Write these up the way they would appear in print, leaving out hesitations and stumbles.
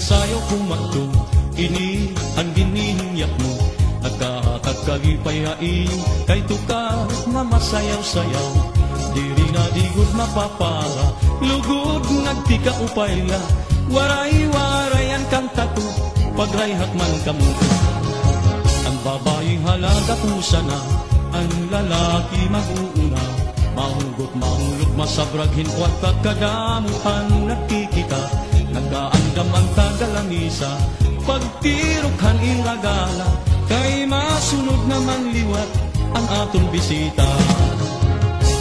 sayo kumakto, ini ang ginihingyak mo. Nagkahatag kalipay hain, kay tukar na masayaw-sayaw. Diri na digod mapapara, lugod nagtika upayla. Waray-warayan kang tato, pagrayhat man kamo. Ang babae halaga pusa na, ang lalaki mag-uuna. Mahugot, mahulog, masabraghin ko at pagkadamuhan nakikita. Nagkaandam ang tagalangisa, pagtirukhan iragala. Kay masunod naman liwat ang atong bisita.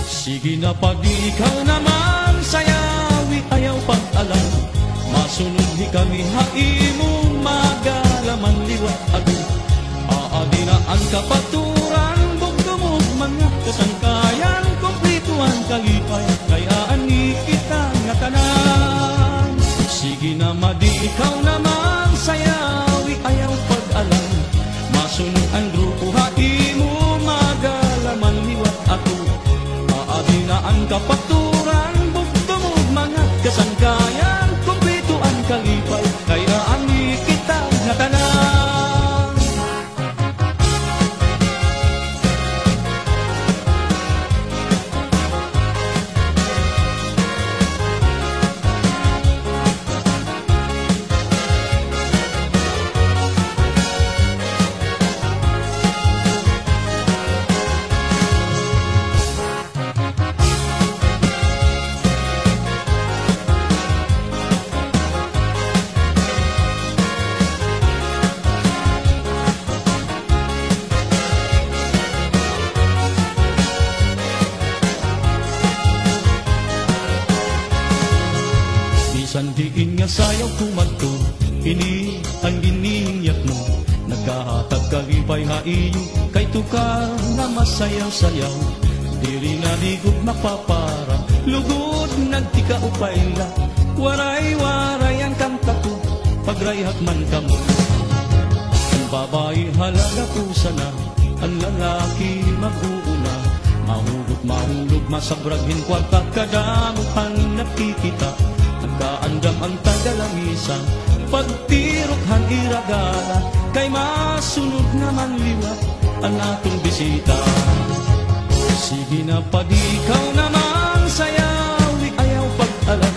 Sige na pag ikaw naman sayawi ayaw pag-alam. Masunod ni kami haimong magalaman liwat ako. Aadi na ang kapaturan, bugdumog mga kasangkayan. Kumplituan kalipay, kaya ani kita nga tanan. Sige na madi ikaw naman sayawi ayaw pag-alam. Masunod ang grupo haimo magalaman liwat ako. Aadi na ang kapaturan, bugdumog mga kasangkayan. Kumplituan kalipay, kaya ani kita nga tanan. Sandiin nga sayaw kumadto, ini ang ginihingyak mo. Nagkahatag kalipay haiyo, kay tukar na masayaw-sayaw. Diri na digod mapapara, lugod nagtika upayla. Waray-warayan kang tato, pagrayhat man kamo. Ang babae halaga pusa na, ang lalaki mag-uuna. Mahugot, mahulog, masabraghin ko at pagkadamuhan nakikita. Nagkaandam ang tagalangisa, pagtirokhan iragala. Kay masunod naman liwat ang atong bisita. Sige na pag ikaw naman sayawi ayaw pag-alam.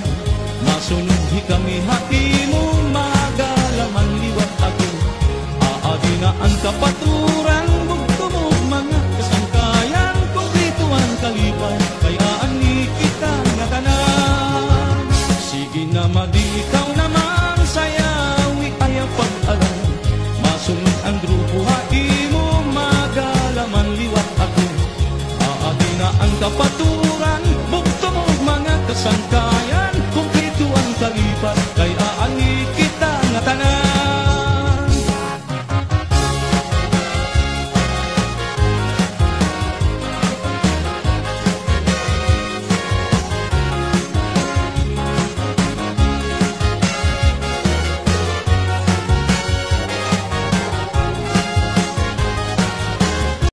Masunod hi kami hatimong magalaman liwat ako. Aadi na ang kapatid